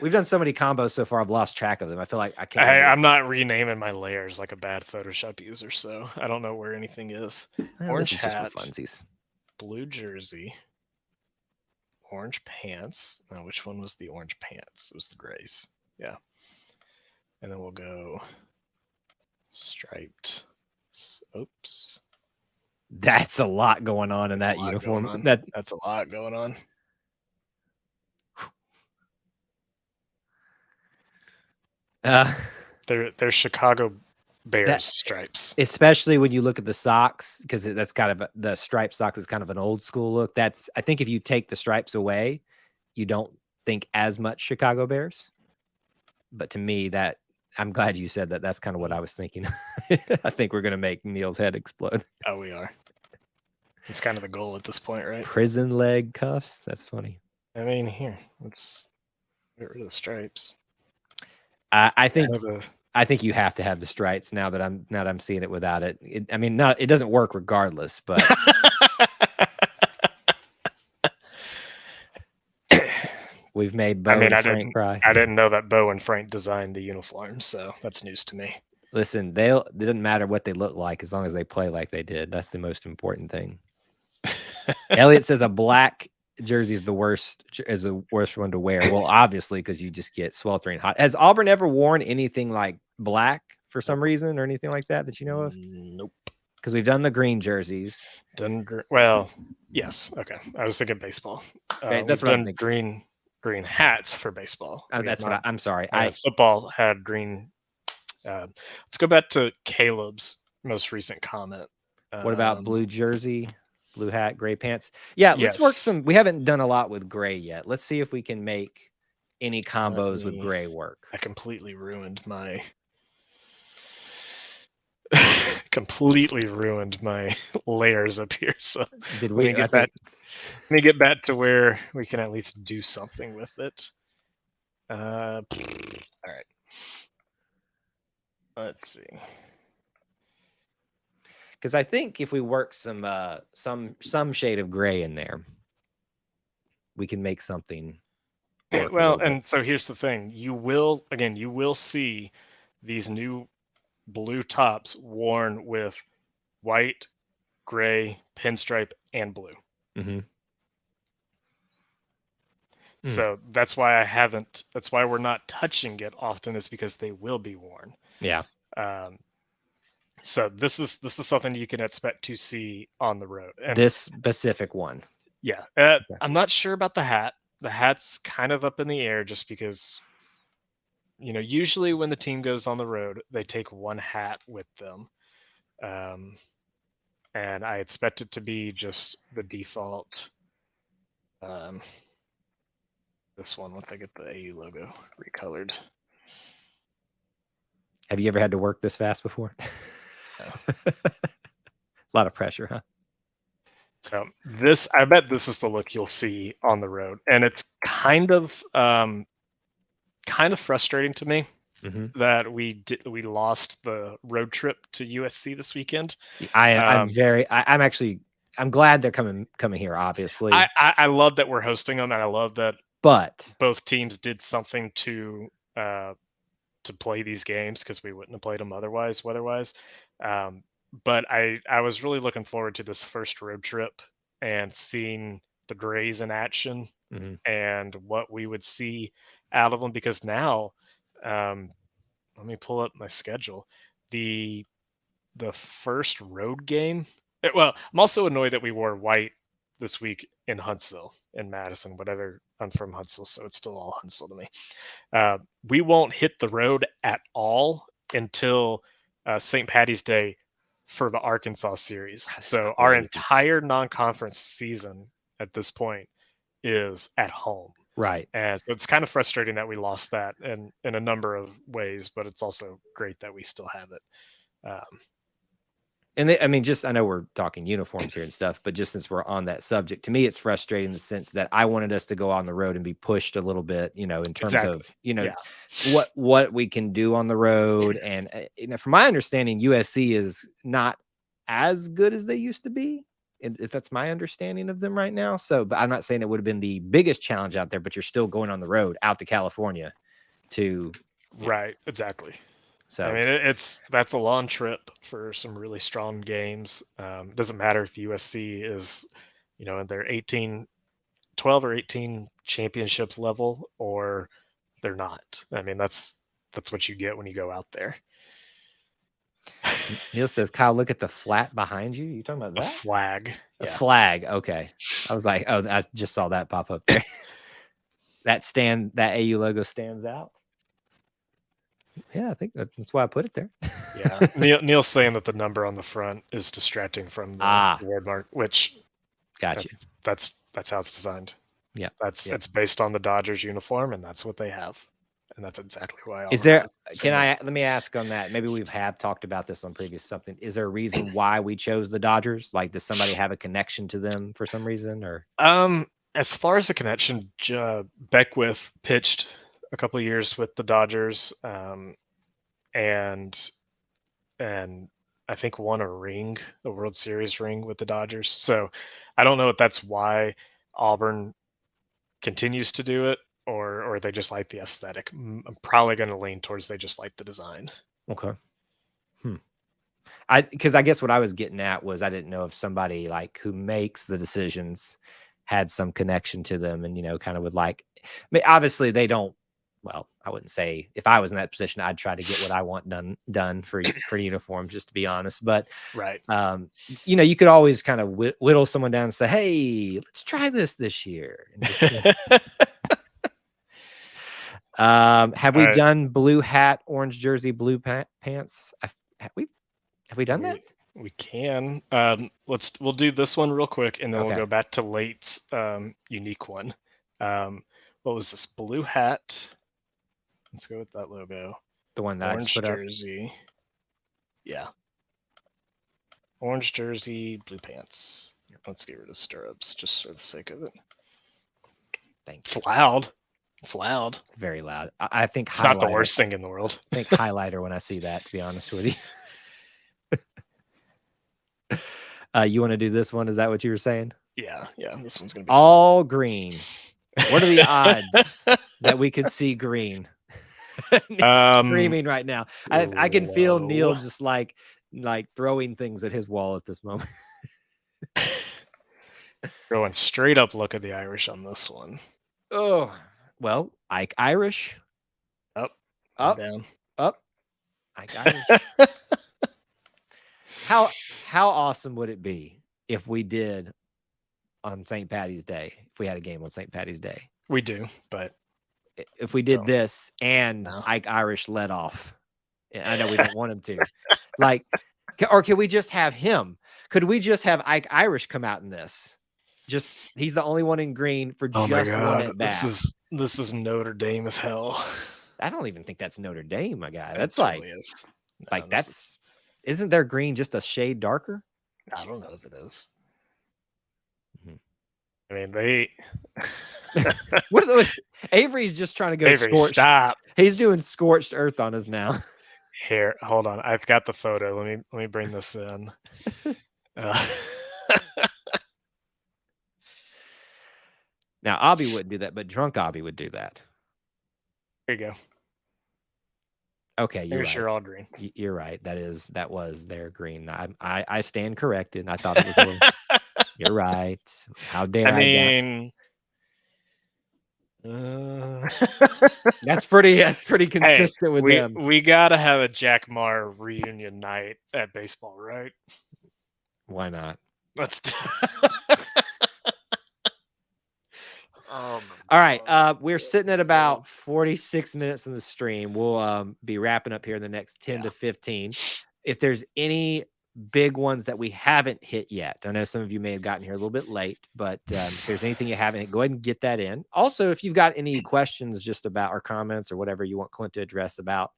We've done so many combos so far, I've lost track of them. I feel like I can't. I'm not renaming my layers like a bad Photoshop user, so I don't know where anything is. Orange hat, funsies. Blue jersey, orange pants. Now, which one was the orange pants? It was the grays. Yeah. And then we'll go striped. Oops. That's a lot going on in that uniform. That's a lot going on. They're Chicago Bears stripes. Especially when you look at the socks, because that's kind of the striped socks is kind of an old school look. I think if you take the stripes away, you don't think as much Chicago Bears. But to me, I'm glad you said that. That's kind of what I was thinking. I think we're going to make Neil's head explode. Oh, we are. It's kind of the goal at this point, right? Prison leg cuffs. That's funny. I mean, here, let's get rid of the stripes. I think you have to have the stripes now that I'm seeing it without it. It doesn't work regardless, but we've made Bo and Frank cry. I didn't know that Bo and Frank designed the uniforms, so that's news to me. Listen, it doesn't matter what they look like as long as they play like they did. That's the most important thing. Elliot says a black jersey is the worst one to wear. Well, obviously, because you just get sweltering hot. Has Auburn ever worn anything like black for some reason or anything like that you know of? Nope. Because we've done the green jerseys. Well, yes. Okay. I was thinking baseball. That's what I'm thinking. Green hats for baseball. I'm sorry. Football had green. Let's go back to Caleb's most recent comment. What about blue jersey? Blue hat, gray pants. Yeah, let's work some. We haven't done a lot with gray yet. Let's see if we can make any combos with gray work. I completely ruined my layers up here. So did we get back? Let me get back to where we can at least do something with it. All right. Let's see. Because I think if we work some shade of gray in there, we can make something work. Well, and so here's the thing: you will see these new blue tops worn with white, gray, pinstripe, and blue. Mm-hmm. So that's why that's why we're not touching it often, is because they will be worn. Yeah. So this is something you can expect to see on the road. And this specific one. Yeah. I'm not sure about the hat. The hat's kind of up in the air just because, usually when the team goes on the road, they take one hat with them. And I expect it to be just the default. This one, once I get the AU logo recolored. Have you ever had to work this fast before? No. A lot of pressure, huh? So I bet this is the look you'll see on the road, and it's kind of frustrating to me that we lost the road trip to USC this weekend. I'm glad they're coming here. Obviously, I love that we're hosting them, and I love that. But both teams did something to play these games, because we wouldn't have played them otherwise, weather-wise. But I was really looking forward to this first road trip and seeing the Grays in action and what we would see out of them, because now, let me pull up my schedule. The first road game. Well, I'm also annoyed that we wore white this week in Huntsville, in Madison, whatever. I'm from Huntsville, so it's still all Huntsville to me. We won't hit the road at all until St. Patty's Day for the Arkansas series. So crazy. Our entire non-conference season at this point is at home. Right. And so it's kind of frustrating that we lost that in a number of ways, but it's also great that we still have it. And I know we're talking uniforms here and stuff, but just since we're on that subject, to me, it's frustrating in the sense that I wanted us to go on the road and be pushed a little bit, in terms of, what we can do on the road. And, from my understanding, USC is not as good as they used to be. If that's my understanding of them right now. So, but I'm not saying it would have been the biggest challenge out there, but you're still going on the road out to California to. Right. Exactly. So I mean, that's a long trip for some really strong games. It doesn't matter if USC is, in their 12 or 18 championship level, or they're not. I mean, that's what you get when you go out there. Neil says, Kyle, look at the flat behind you. You talking about that? A flag. A flag. Okay. I was like, oh, I just saw that pop up there. that AU logo stands out. Yeah, I think that's why I put it there. Yeah. Neil's saying that the number on the front is distracting from the word mark, which gotcha. That's how it's designed. Yeah. It's based on the Dodgers uniform, and that's what they have. And that's exactly why. Let me ask on that. Maybe we have talked about this on previous something. Is there a reason why we chose the Dodgers? Like, does somebody have a connection to them for some reason, or? As far as the connection, Beckwith pitched a couple of years with the Dodgers, and I think won a World Series ring with the Dodgers. So I don't know if that's why Auburn continues to do it, or they just like the aesthetic. I'm probably going to lean towards they just like the design. Okay. Because I guess what I was getting at was I didn't know if somebody like who makes the decisions had some connection to them, and kind of would like. I mean, obviously they don't. Well, I wouldn't say if I was in that position, I'd try to get what I want done for uniforms, just to be honest. But right, you could always kind of whittle someone down and say, "Hey, let's try this year." And just, have we done blue hat, orange jersey, blue pants? Have we done that? We can. We'll do this one real quick, and then we'll go back to Late's unique one. What was this? Blue hat. Let's go with that logo. The one that orange jersey. Yeah. Orange jersey, blue pants. Let's get rid of stirrups just for the sake of it. Thanks. It's loud. It's loud. Very loud. I think it's not the worst thing in the world. I think highlighter when I see that, to be honest with you. You want to do this one? Is that what you were saying? Yeah. This one's going to be all green. What are the odds that we could see green? Neil's screaming right now. I can feel Neil just like throwing things at his wall at this moment. Going straight up look at the Irish on this one. Oh, well, Ike Irish. Up, down, up. Ike Irish. How awesome would it be if we did on St. Patty's Day? If we had a game on St. Patty's Day, we do, but if we did this and Ike Irish led off, I know we don't want him to, like, or can we just have him? Could we just have Ike Irish come out in this? Just he's the only one in green for just one at bat. This is Notre Dame as hell. I don't even think that's Notre Dame, my guy. That's totally isn't their green just a shade darker? I don't know if it is. I mean, Avery's just trying to go scorched. Stop. He's doing scorched earth on us now. Here, hold on. I've got the photo. Let me bring this in. Now, Abby wouldn't do that, but drunk Abby would do that. There you go. Okay, you're right. You're all green. You're right. That was their green. I stand corrected. I thought it was a little... You're right. How dare I? Mean, that's pretty consistent with them. We gotta have a Jack Marr reunion night at baseball, right? Why not? Let's. All right. We're sitting at about 46 minutes in the stream. We'll be wrapping up here in the next 10 to 15. If there's any big ones that we haven't hit yet, I know some of you may have gotten here a little bit late, but if there's anything you haven't, go ahead and get that in. Also, if you've got any questions just about our comments or whatever you want Clint to address about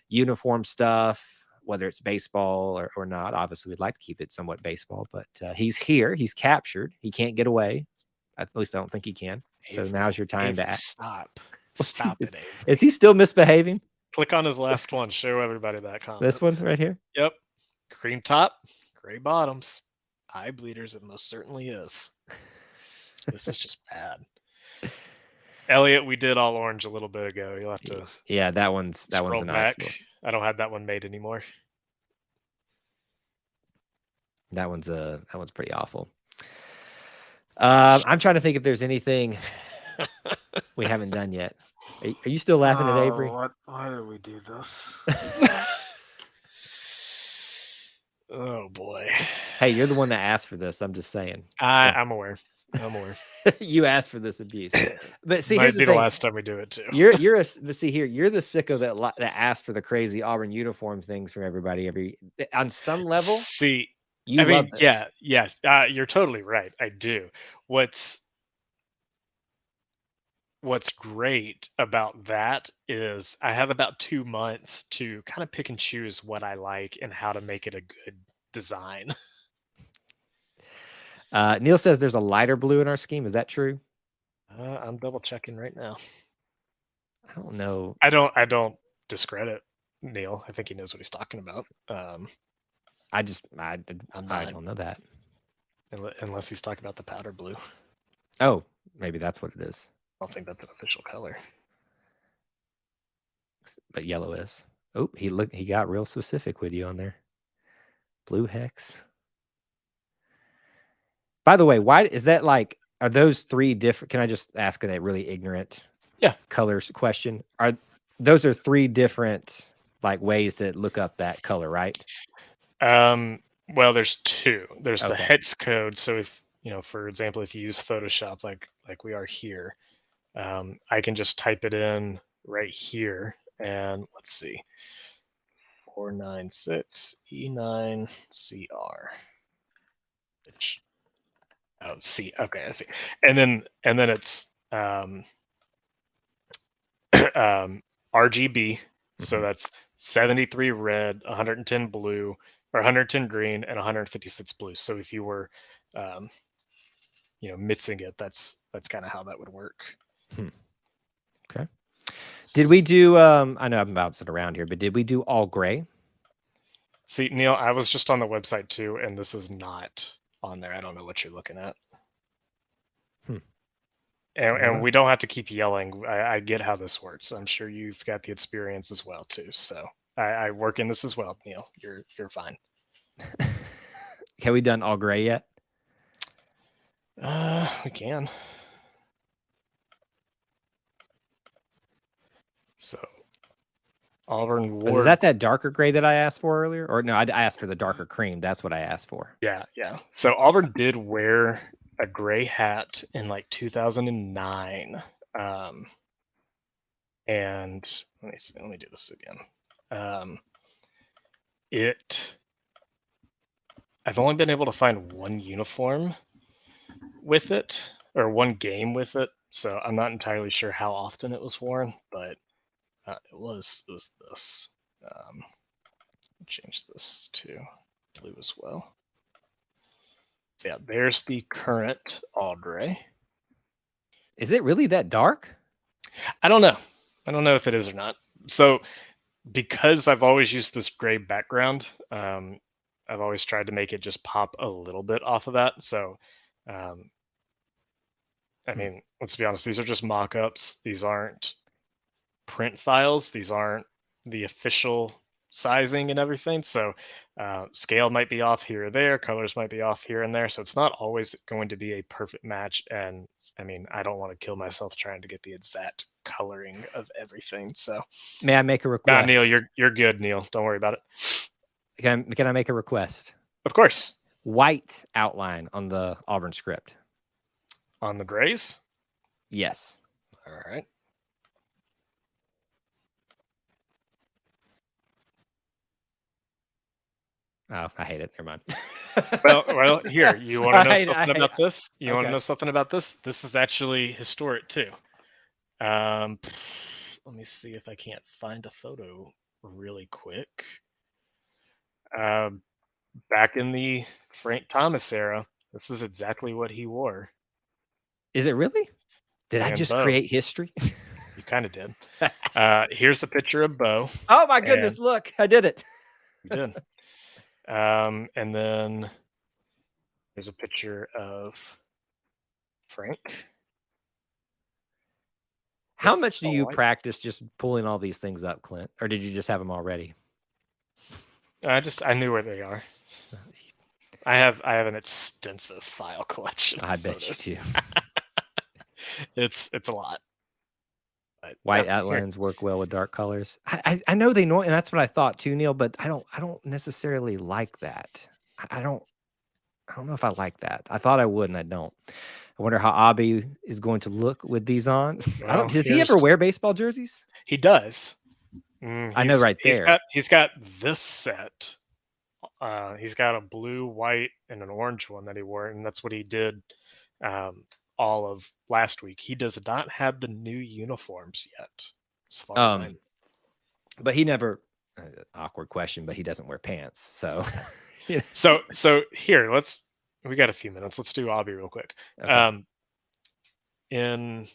uniform stuff, whether it's baseball or not, obviously we'd like to keep it somewhat baseball, but he's here. He's captured. He can't get away. At least I don't think he can. So now's your time to ask. Stop it, Avery. Is he still misbehaving? Click on his last one. Show everybody that comment. This one right here? Yep. Cream top, gray bottoms. Eye bleeders, it most certainly is. This is just bad. Elliot, we did all orange a little bit ago. You'll have to... Yeah, that one's a nice one. I don't have that one made anymore. That one's pretty awful. I'm trying to think if there's anything we haven't done yet. Are you still laughing at Avery? Why did we do this? Oh boy. Hey, you're the one that asked for this. I'm just saying. I'm aware. You asked for this abuse. But see, here's the last time we do it too. You're the sicko that asked for the crazy Auburn uniform things from everybody on some level. See, you love this. Yes. You're totally right. I do. What's great about that is I have about 2 months to kind of pick and choose what I like and how to make it a good design. Neil says there's a lighter blue in our scheme. Is that true? I'm double checking right now. I don't know. I don't discredit Neil. I think he knows what he's talking about. I don't know that. Unless he's talking about the powder blue. Oh, maybe that's what it is. I don't think that's an official color. But yellow is. Oh, he got real specific with you on there. Blue hex. By the way, why is that are those three different? Can I just ask a really ignorant colors question? Those are three different ways to look up that color, right? Well, there's two. There's the hex code. So if, for example, if you use Photoshop like we are here, I can just type it in right here and let's see, 496 E9CR. C. Okay, I see. And then it's RGB. So that's 73 red, 110 blue, or 110 green, and 156 blue. So if you were, mixing it, that's kind of how that would work. Okay. Did we do? I know I'm bouncing around here, but did we do all gray? See, Neil, I was just on the website too, and this is not on there. I don't know what you're looking at. And we don't have to keep yelling. I get how this works. I'm sure you've got the experience as well too. So I work in this as well, Neil. You're fine. Have we done all gray yet? We can. So Auburn Ward. Is that darker gray that I asked for earlier? Or no, I asked for the darker cream. That's what I asked for. Yeah. So Auburn did wear a gray hat in like 2009. And let me do this again. I've only been able to find one uniform with it, or one game with it, so I'm not entirely sure how often it was worn, but it was this. Change this to blue as well. So yeah, there's the current Audrey. Is it really that dark? I don't know. I don't know if it is or not. So because I've always used this gray background, I've always tried to make it just pop a little bit off of that. So, I mean, let's be honest, these are just mock-ups. These aren't print files. These aren't the official sizing and everything. So scale might be off here or there. Colors might be off here and there. So it's not always going to be a perfect match. And I mean, I don't want to kill myself trying to get the exact coloring of everything. So may I make a request? Neil, you're good, Neil. Don't worry about it. Can I make a request? Of course. White outline on the Auburn script. On the grays? Yes. All right. Oh, I hate it. Never mind. well, here, you want to know something about this? You want to know something about this? This is actually historic too. Let me see if I can't find a photo really quick. Back in the Frank Thomas era, this is exactly what he wore. Is it really? Did I just create history? You kind of did. Here's a picture of Bo. Oh my goodness, look, I did it. You did. And then there's a picture of Frank. How much do you practice just pulling all these things up, Clint? Or did you just have them already? I knew where they are. I have an extensive file collection. I bet you do. It's a lot. But white outlines work well with dark colors. I know they know, and that's what I thought too, Neil. But I don't necessarily like that. I don't know if I like that. I thought I would, and I don't. I wonder how Abby is going to look with these on. Well, does he ever wear baseball jerseys? He does. I know right there. He's got this set. He's got a blue, white, and an orange one that he wore, and that's what he did all of last week. He does not have the new uniforms yet, as far as I know. But he never. Awkward question, but he doesn't wear pants, so. Yeah. So here, we got a few minutes. Let's do Abby real quick. Okay. In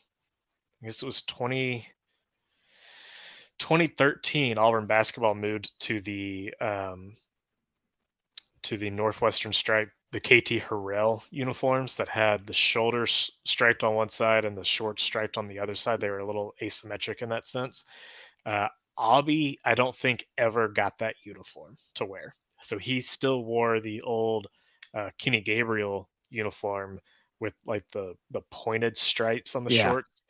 I guess it was 2013, Auburn basketball moved to the Northwestern stripe, the KT Harrell uniforms that had the shoulders striped on one side and the shorts striped on the other side. They were a little asymmetric in that sense. Abby, I don't think ever got that uniform to wear. So he still wore the old Kenny Gabriel uniform with like the pointed stripes on the shorts.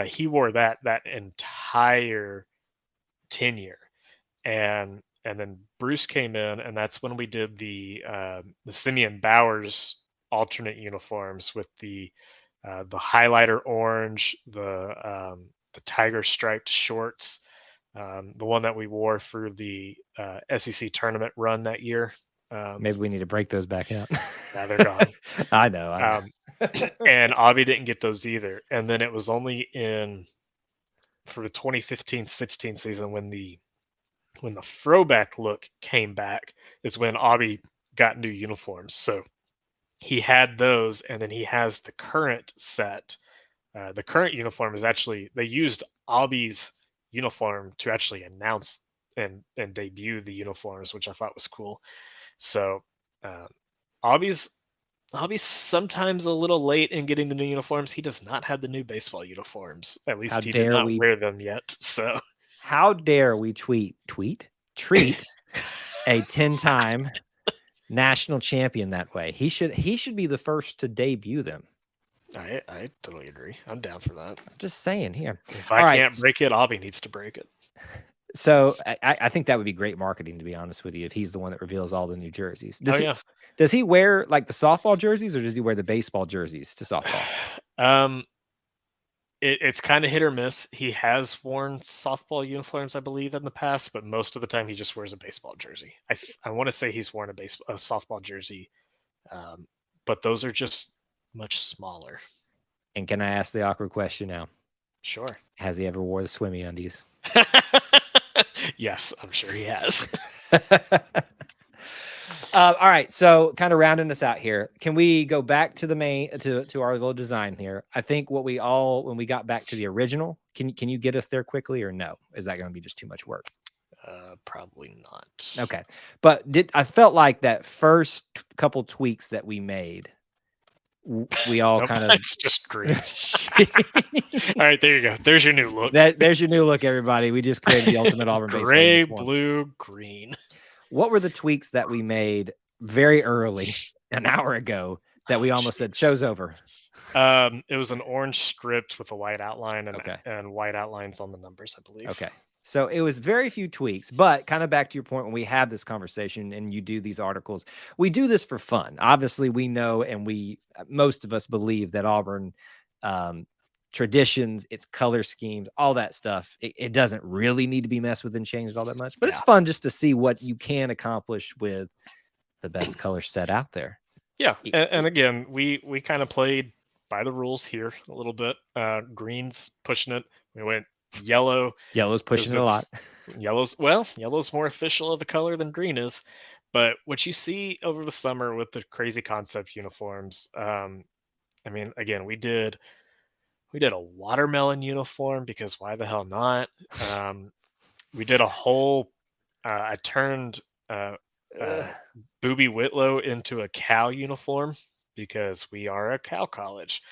He wore that entire tenure, and then Bruce came in, and that's when we did the Simeon Bowers alternate uniforms with the highlighter orange, the tiger striped shorts, the one that we wore for the SEC tournament run that year. Maybe we need to break those back out. Yeah, they're gone. I know. And Abby didn't get those either. And then it was only for the 2015-16 season when the throwback look came back is when Abby got new uniforms. So he had those, and then he has the current set. The current uniform is actually, they used Abby's uniform to actually announce and debut the uniforms, which I thought was cool. So Abby's I'll be sometimes a little late in getting the new uniforms. He does not have the new baseball uniforms. At How least he did dare not we? wear them yet. So How dare we treat a 10-time national champion that way? He should be the first to debut them. I totally agree. I'm down for that. I'm just saying here. If All I right. can't break it, Avi needs to break it. So I think that would be great marketing, to be honest with you, if he's the one that reveals all the new jerseys. Does he wear like the softball jerseys, or does he wear the baseball jerseys to softball? It's kind of hit or miss. He has worn softball uniforms, I believe, in the past, but most of the time he just wears a baseball jersey. I want to say he's worn a softball jersey, but those are just much smaller. And can I ask the awkward question now? Sure. Has he ever wore the swimmy undies? Yes, I'm sure he has. All right, so kind of rounding us out here, can we go back to the main to our little design here? I think when we got back to the original, can you get us there quickly, or no? Is that going to be just too much work? Probably not. Okay, but I felt like that first couple tweaks that we made, we all kind of it's just green. All right, there you go. There's your new look. There's your new look, everybody. We just created the ultimate Auburn baseball gray, uniform. blue, green. What were the tweaks that we made very early, an hour ago, that we almost said show's over? It was an orange script with a white outline and white outlines on the numbers, I believe. Okay. So it was very few tweaks, but kind of back to your point, when we have this conversation and you do these articles, we do this for fun. Obviously, we know, and most of us believe that Auburn traditions, its color schemes, all that stuff, it doesn't really need to be messed with and changed all that much, but it's fun just to see what you can accomplish with the best color set out there. Yeah. And again, we kind of played by the rules here a little bit. Green's pushing it. We went yellow. Yellow's pushing it a lot. Yellow's more official of a color than green is. But what you see over the summer with the crazy concept uniforms, I mean, again, we did a watermelon uniform because why the hell not? We did a whole. I turned Booby Whitlow into a cow uniform because we are a cow college.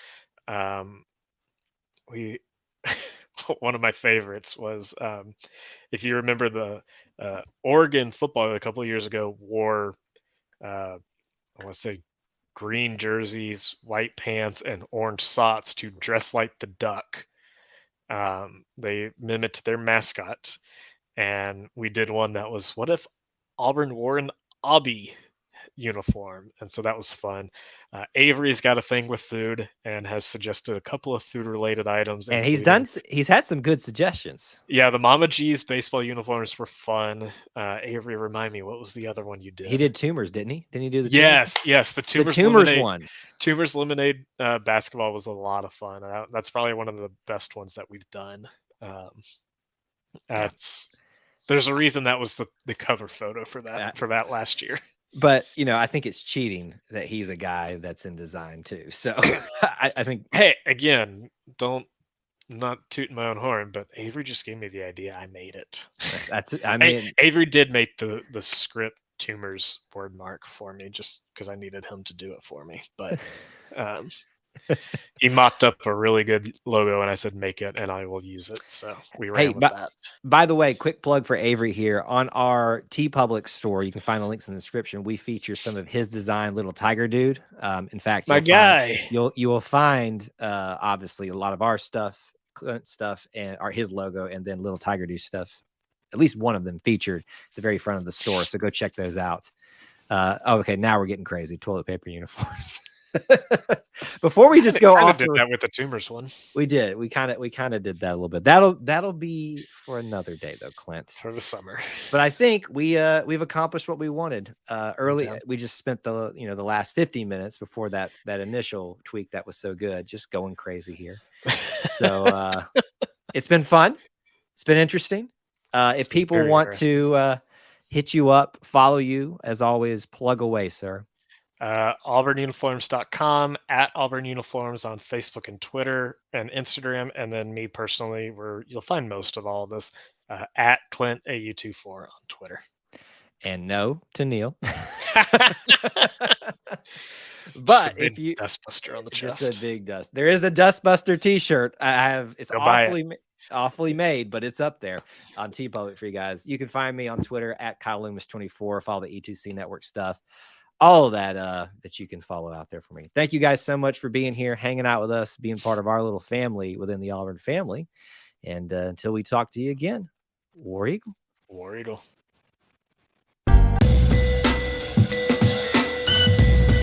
We one of my favorites was if you remember the Oregon football a couple of years ago wore I want to say green jerseys, white pants, and orange socks to dress like the duck. They mimicked their mascot, and we did one that was, what if Auburn wore an obby uniform? And so that was fun. Avery's got a thing with food and has suggested a couple of food related items, and he's had some good suggestions. Yeah, the Mama G's baseball uniforms were fun. Avery, remind me, what was the other one you did? He did Tumors, didn't he? Didn't he do the yes the Tumors ones? Tumors Lemonade basketball was a lot of fun. That's probably one of the best ones that we've done. There's a reason that was the cover photo for that last year. But I think it's cheating that he's a guy that's in design too. So I think, hey, again, I'm not tooting my own horn, but Avery just gave me the idea. I made it. Avery did make the script Tumors word mark for me just because I needed him to do it for me. But he mocked up a really good logo, and I said, make it, and I will use it. So we ran with that. By the way, quick plug for Avery here. On our TeePublic store, you can find the links in the description. We feature some of his design, Little Tiger Dude. In fact, my guy. You will find obviously a lot of our stuff, Clint stuff, and his logo, and then Little Tiger Dude stuff. At least one of them featured at the very front of the store. So go check those out. Okay, now we're getting crazy. Toilet paper uniforms. Before we just go off, did that with the Tumors one. We did. We kind of did that a little bit. That'll be for another day though, Clint. For the summer. But I think we've accomplished what we wanted. Early, we just spent the last 15 minutes before that initial tweak that was so good, just going crazy here. So it's been fun. It's been interesting. If people want to hit you up, follow you, as always, plug away, sir. auburnuniforms.com, at Auburn Uniforms on Facebook and Twitter and Instagram, and then me personally, where you'll find most of all of this, at Clint AU24 on Twitter. And no to Neil. But if you Dustbuster on the chest, just a big dust. There is a Dustbuster T-shirt. I have. It's awfully made, but it's up there on TeePublic for you guys. You can find me on Twitter at Kyle Loomis 24. Follow the E2C Network stuff. All of that that you can follow out there for me. Thank you guys so much for being here, hanging out with us, being part of our little family within the Auburn family. And until we talk to you again, War Eagle. War Eagle.